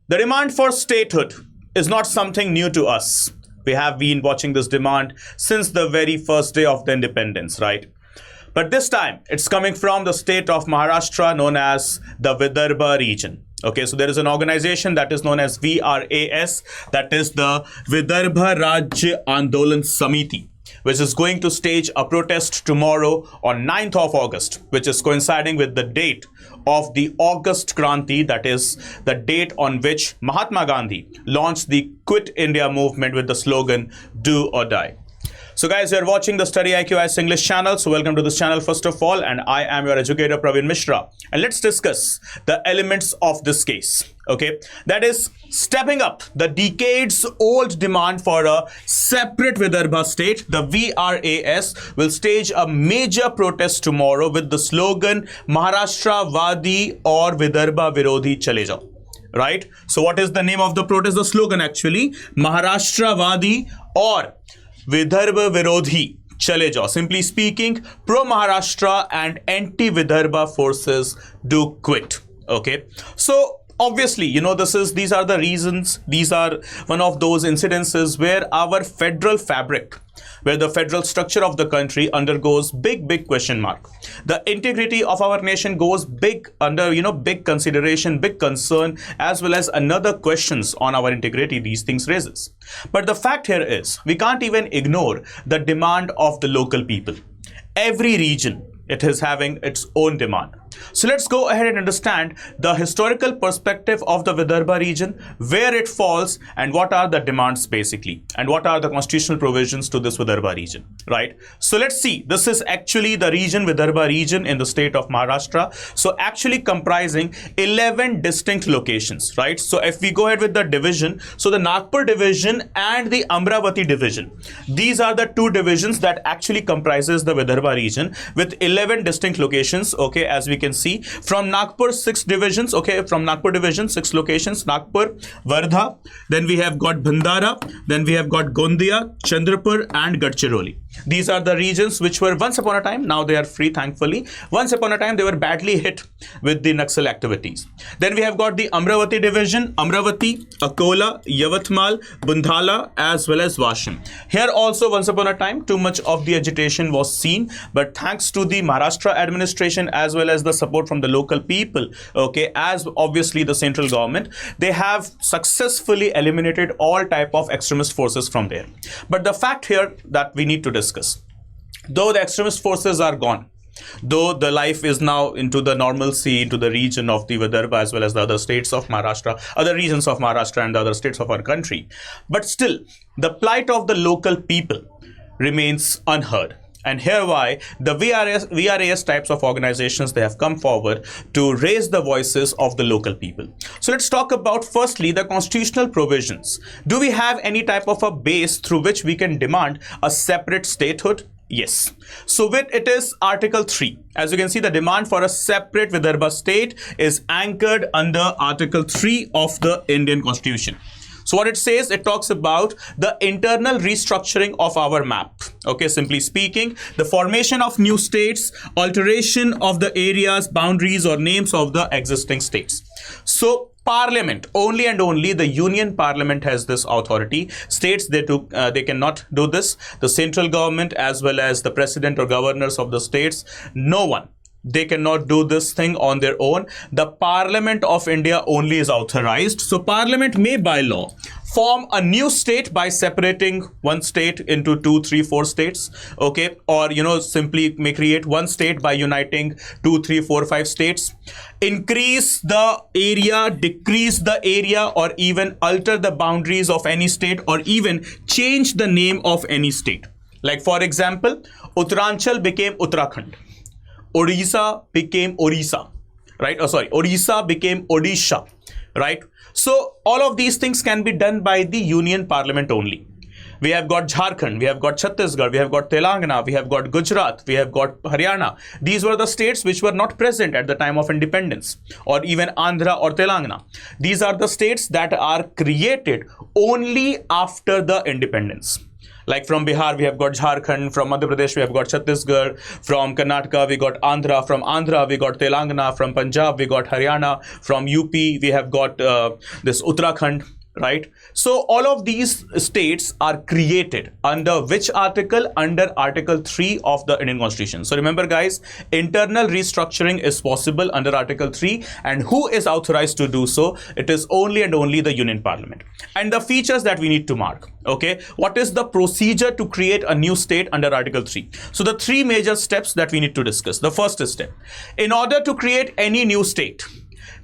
The demand for statehood is not something new to us. We have been watching this demand since the very first day of the independence, right? But this time, it's coming from the state of Maharashtra known as the Vidarbha region. Okay, so there is an organization that is known as VRAS, that is the Vidarbha Rajya Andolan Samiti, which is going to stage a protest tomorrow on 9th of August, which is coinciding with the date of the August Kranti, that is the date on which Mahatma Gandhi launched the Quit India movement with the slogan, "Do or Die." So guys, you're watching the StudyIQ IAS English channel. So welcome to this channel first of all, and I am your educator Praveen Mishra. And let's discuss the elements of this case. Okay, that is stepping up the decades-old demand for a separate Vidarbha state. The VRAS will stage a major protest tomorrow with the slogan Maharashtra Vadi or Vidarbha Virodhi Chale Jao. Right? So what is the name of the protest? The slogan actually, Maharashtra Vadi or Vidarbha Virodhi Chale Jao. Simply speaking, pro-Maharashtra and anti-Vidarbha forces do quit. Okay, so obviously, you know, these are the reasons. These are one of those incidences where our federal fabric, where the federal structure of the country undergoes big question mark. The integrity of our nation goes under big consideration, big concern, as well as another questions on our integrity these things raises. But the fact here is we can't even ignore the demand of the local people. Every region, it is having its own demand. So let's go ahead and understand the historical perspective of the Vidarbha region, where it falls and what are the demands basically, and what are the constitutional provisions to this Vidarbha region, right? So let's see, this is actually the region, Vidarbha region in the state of Maharashtra. So actually comprising 11 distinct locations, right? So if we go ahead with the division, so the Nagpur division and the Amravati division, these are the two divisions that actually comprises the Vidarbha region with 11 distinct locations. Okay, as we can see from Nagpur, 6 divisions. Okay, from Nagpur division, 6 locations: Nagpur, Wardha, then we have got Bhandara, then we have got Gondia, Chandrapur and Gadchiroli. These are the regions which were once upon a time, now they are free thankfully. Once upon a time they were badly hit with the Naxal activities. Then we have got the Amravati division, Amravati, Akola, Yavatmal, Bundhala as well as Vashim. Here also once upon a time too much of the agitation was seen, but thanks to the Maharashtra administration as well as the support from the local people, okay, as obviously the central government, they have successfully eliminated all type of extremist forces from there. But the fact here that we need to discuss, though the extremist forces are gone, though the life is now into the normalcy into the region of the Vidarbha as well as the other states of Maharashtra, other regions of Maharashtra and the other states of our country, but still the plight of the local people remains unheard. And here why the VRAS types of organizations, they have come forward to raise the voices of the local people. So let's talk about firstly the constitutional provisions. Do we have any type of a base through which we can demand a separate statehood? Yes. So with it is Article 3. As you can see, the demand for a separate Vidarbha state is anchored under Article 3 of the Indian Constitution. So what it says, it talks about the internal restructuring of our map. Okay, simply speaking, the formation of new states, alteration of the areas, boundaries or names of the existing states. So Parliament, only and only the Union Parliament has this authority. States, they cannot do this. The central government as well as the president or governors of the states, no one. They cannot do this thing on their own. The Parliament of India only is authorized. So Parliament may by law form a new state by separating one state into 2, 3, 4 states. Okay, or simply may create one state by uniting 2, 3, 4, 5 states. Increase the area, decrease the area, or even alter the boundaries of any state, or even change the name of any state. Like for example, Uttaranchal became Uttarakhand. Odisha became Orissa, right? Oh, sorry, Odisha became Odisha, right? So all of these things can be done by the Union Parliament only. We have got Jharkhand, we have got Chhattisgarh, we have got Telangana, we have got Gujarat, we have got Haryana. These were the states which were not present at the time of independence, or even Andhra or Telangana. These are the states that are created only after the independence. Like from Bihar, we have got Jharkhand. From Madhya Pradesh, we have got Chhattisgarh. From Karnataka, we got Andhra. From Andhra, we got Telangana. From Punjab, we got Haryana. From UP, we have got this Uttarakhand. Right? So all of these states are created under which article? Under Article 3 of the Indian Constitution. So remember guys, internal restructuring is possible under Article 3, and who is authorized to do so? It is only and only the Union Parliament. And the features that we need to mark. Okay, what is the procedure to create a new state under Article 3? So the three major steps that we need to discuss. The first step, in order to create any new state,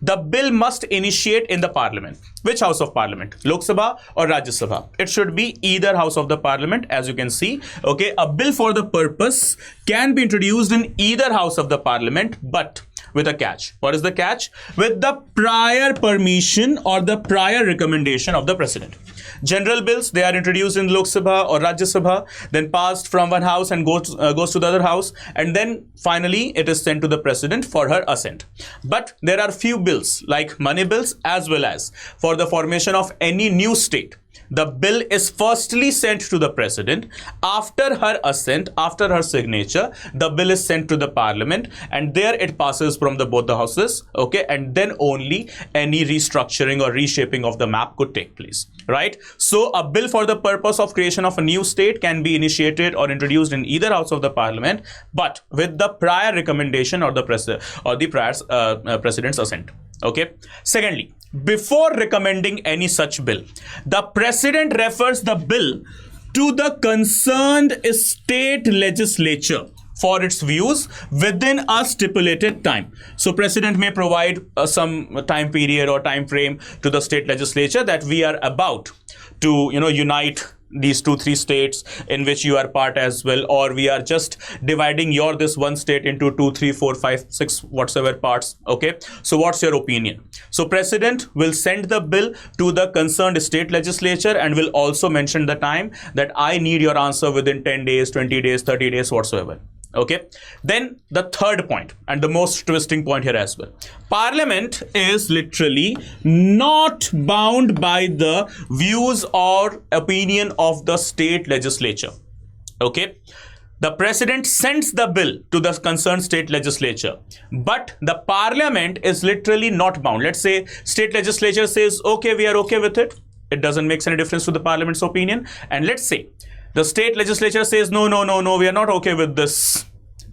the bill must initiate in the parliament. Which house of parliament? Lok Sabha or Rajya Sabha? It should be either house of the parliament, as you can see. Okay, a bill for the purpose can be introduced in either house of the parliament, but with a catch. What is the catch? With the prior permission or the prior recommendation of the president. General bills, they are introduced in Lok Sabha or Rajya Sabha, then passed from one house and goes to the other house, and then finally it is sent to the president for her assent. But there are few bills like money bills as well as for the formation of any new state. The bill is firstly sent to the president. After her assent, after her signature, the bill is sent to the parliament, and there it passes from both the houses. Okay, and then only any restructuring or reshaping of the map could take place. Right? So a bill for the purpose of creation of a new state can be initiated or introduced in either house of the parliament, but with the prior recommendation or the president's assent. Okay. Secondly, before recommending any such bill, the president refers the bill to the concerned state legislature for its views within a stipulated time. So president may provide some time period or time frame to the state legislature that we are about to unite these 2-3 states in which you are part as well, or we are just dividing this one state into 2, 3, 4, 5, 6 whatsoever parts. Okay, so what's your opinion? So president will send the bill to the concerned state legislature and will also mention the time that I need your answer within 10 days, 20 days, 30 days, whatsoever. Okay, then the third point and the most twisting point here as well. Parliament is literally not bound by the views or opinion of the state legislature. Okay, the president sends the bill to the concerned state legislature, but the parliament is literally not bound. Let's say state legislature says, okay, we are okay with it. It doesn't make any difference to the parliament's opinion. And let's say the state legislature says, no, we are not okay with this.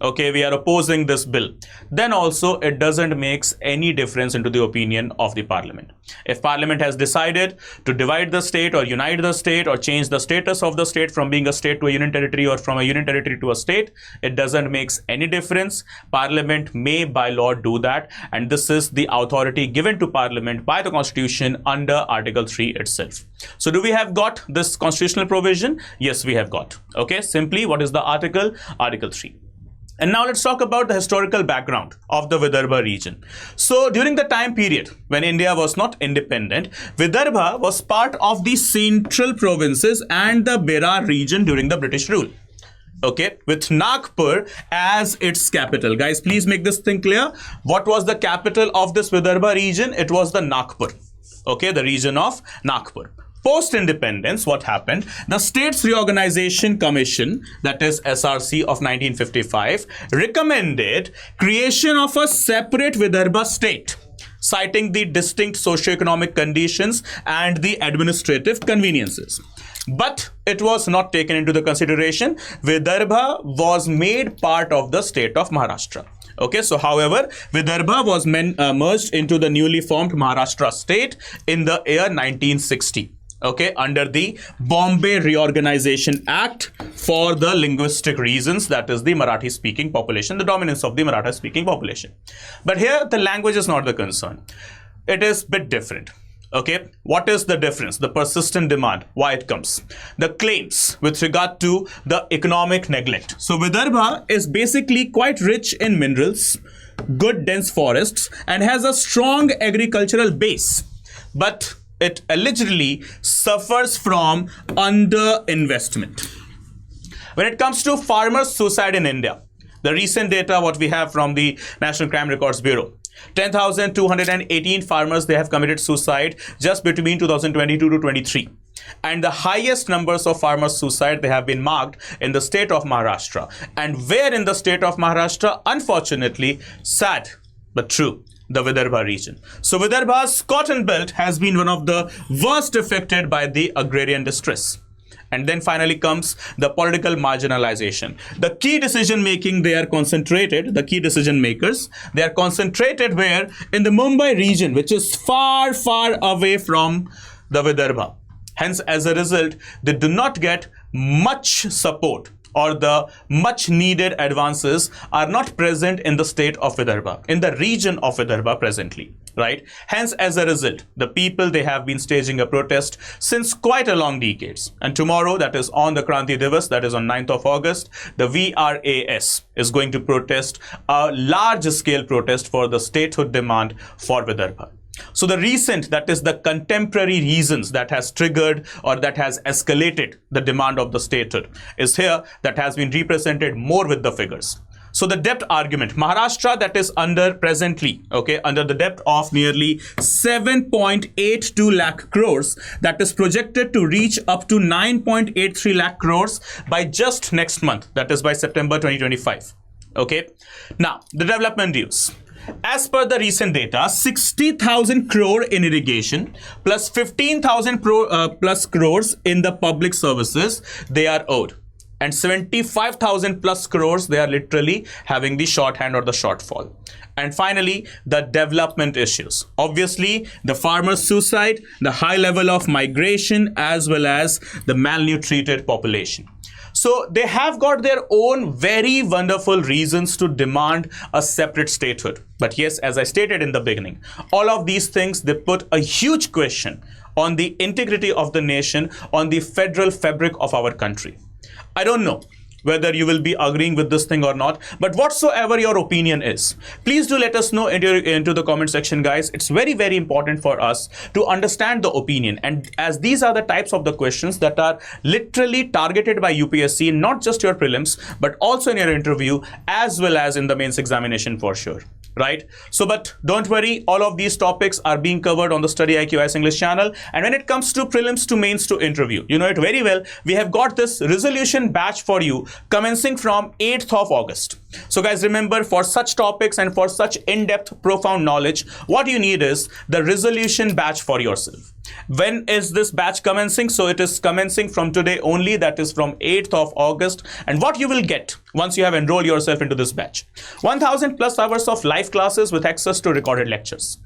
Okay, we are opposing this bill. Then also it doesn't make any difference into the opinion of the parliament. If parliament has decided to divide the state or unite the state or change the status of the state from being a state to a union territory or from a union territory to a state, it doesn't make any difference. Parliament may by law do that, and this is the authority given to parliament by the constitution under Article 3 itself. So do we have got this constitutional provision? Yes, we have got. Okay, simply what is the article? Article 3. And now let's talk about the historical background of the Vidarbha region. So during the time period when India was not independent, Vidarbha was part of the central provinces and the Berar region during the British rule. Okay, with Nagpur as its capital. Guys, please make this thing clear. What was the capital of this Vidarbha region? It was the Nagpur. Okay, the region of Nagpur. Post-independence, what happened? The States Reorganisation Commission, that is SRC of 1955, recommended creation of a separate Vidarbha state, citing the distinct socio-economic conditions and the administrative conveniences. But it was not taken into the consideration. Vidarbha was made part of the state of Maharashtra. Okay, so however, Vidarbha was merged into the newly formed Maharashtra state in the year 1960. Okay, under the Bombay Reorganisation Act for the linguistic reasons, that is the Marathi speaking population, the dominance of the Marathi speaking population. But here the language is not the concern. It is a bit different. Okay, what is the difference? The persistent demand, why it comes? The claims with regard to the economic neglect. So Vidarbha is basically quite rich in minerals, good dense forests, and has a strong agricultural base. But it allegedly suffers from underinvestment. When it comes to farmers' suicide in India, the recent data what we have from the National Crime Records Bureau, 10,218 farmers, they have committed suicide just between 2022 to 23. And the highest numbers of farmer suicide, they have been marked in the state of Maharashtra. And where in the state of Maharashtra? Unfortunately, sad but true, the Vidarbha region. So Vidarbha's cotton belt has been one of the worst affected by the agrarian distress. And then finally comes the political marginalization. The key decision making, they are concentrated, the key decision makers, they are concentrated where? In the Mumbai region, which is far, far away from the Vidarbha. Hence, as a result, they do not get much support, or the much needed advances are not present in the state of Vidarbha, in the region of Vidarbha presently, right? Hence, as a result, the people, they have been staging a protest since quite a long decades. And tomorrow, that is on the Kranti Din, that is on 9th of August, the VRAS is going to protest a large scale protest for the statehood demand for Vidarbha. So the recent, that is the contemporary reasons that has triggered or that has escalated the demand of the statehood is here, that has been represented more with the figures. So the debt argument, Maharashtra, that is under presently, okay, under the debt of nearly 7.82 lakh crores, that is projected to reach up to 9.83 lakh crores by just next month, that is by September 2025. Okay. Now, the development dues. As per the recent data, 60,000 crore in irrigation plus 15,000 plus crores in the public services, they are owed. And 75,000 plus crores, they are literally having the shorthand or the shortfall. And finally, the development issues. Obviously, the farmer suicide, the high level of migration, as well as the malnutrited population. So they have got their own very wonderful reasons to demand a separate statehood. But yes, as I stated in the beginning, all of these things, they put a huge question on the integrity of the nation, on the federal fabric of our country. I don't know whether you will be agreeing with this thing or not, but whatsoever your opinion is, please do let us know into the comment section, guys. It's very, very important for us to understand the opinion, and as these are the types of the questions that are literally targeted by UPSC, not just your prelims, but also in your interview, as well as in the mains examination for sure. Right? So, but don't worry, all of these topics are being covered on the StudyIQ IAS English channel. And when it comes to prelims to mains to interview, you know it very well, we have got this resolution batch for you commencing from 8th of August. So guys, remember, for such topics and for such in-depth, profound knowledge, what you need is the resolution batch for yourself. When is this batch commencing? So it is commencing from today only, that is from 8th of August. And what you will get once you have enrolled yourself into this batch: 1,000 plus hours of live classes with access to recorded lectures.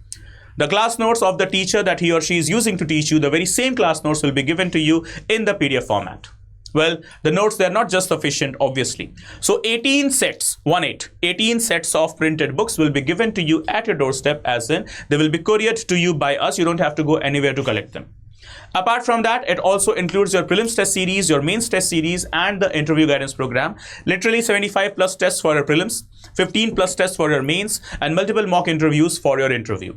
The class notes of the teacher that he or she is using to teach you, the very same class notes will be given to you in the PDF format. Well, the notes, they're not just sufficient, obviously. So 18 sets, 18 sets of printed books will be given to you at your doorstep, as in they will be couriered to you by us. You don't have to go anywhere to collect them. Apart from that, it also includes your prelims test series, your mains test series, and the interview guidance program. Literally 75 plus tests for your prelims, 15 plus tests for your mains, and multiple mock interviews for your interview.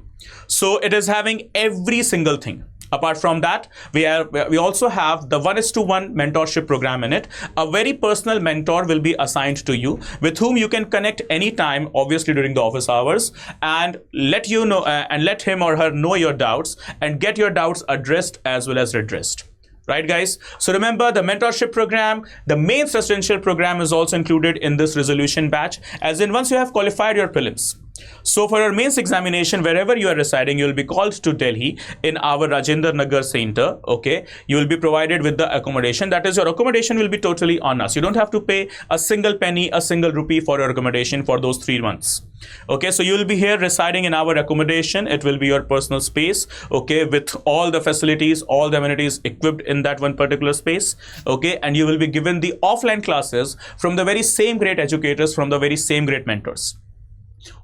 So it is having every single thing. Apart from that, we also have the 1:1 mentorship program in it. A very personal mentor will be assigned to you, with whom you can connect anytime, obviously during the office hours, and let you know and let him or her know your doubts and get your doubts addressed as well as redressed. Right, guys? So remember, the mentorship program, the mains residential program is also included in this resolution batch, as in once you have qualified your prelims. So for your mains examination, wherever you are residing, you will be called to Delhi in our Rajendra Nagar Center. Okay, you will be provided with the accommodation. That is, your accommodation will be totally on us. You don't have to pay a single penny, a single rupee for your accommodation for those 3 months. Okay, so you will be here residing in our accommodation. It will be your personal space, okay, with all the facilities, all the amenities equipped in that one particular space. Okay, and you will be given the offline classes from the very same great educators, from the very same great mentors.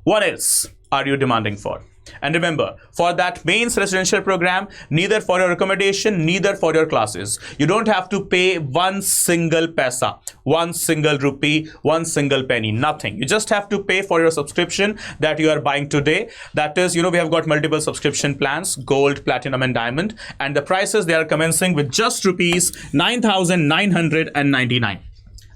What else are you demanding for? And remember, for that mains residential program, neither for your accommodation, neither for your classes, you don't have to pay one single paisa, one single rupee, one single penny, nothing. You just have to pay for your subscription that you are buying today. That is, we have got multiple subscription plans, gold, platinum, and diamond. And the prices, they are commencing with just rupees 9,999.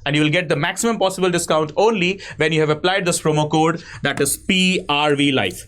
And you will get the maximum possible discount only when you have applied this promo code, that is PRV Life.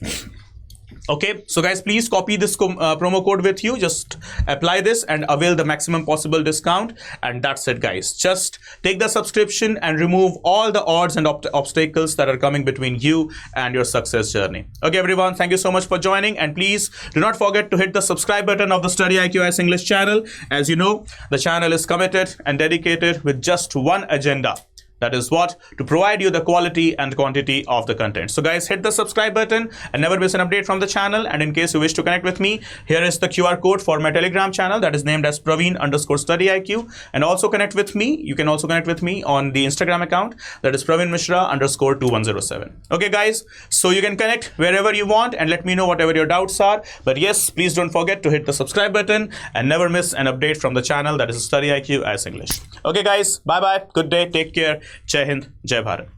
Okay, so guys, please copy this promo code with you. Just apply this and avail the maximum possible discount. And that's it, guys. Just take the subscription and remove all the odds and obstacles that are coming between you and your success journey. Okay, everyone, thank you so much for joining. And please do not forget to hit the subscribe button of the StudyIQ IAS English channel. As you know, the channel is committed and dedicated with just one agenda. That is what? To provide you the quality and quantity of the content. So guys, hit the subscribe button and never miss an update from the channel. And in case you wish to connect with me, here is the QR code for my Telegram channel that is named as Praveen_StudyIQ. And also connect with me. You can also connect with me on the Instagram account that is Praveen_Mishra_2107. Okay guys, so you can connect wherever you want and let me know whatever your doubts are. But yes, please don't forget to hit the subscribe button and never miss an update from the channel that is StudyIQ IAS English. Okay guys, bye bye. Good day. Take care. Jai Hind, Jai Bharat.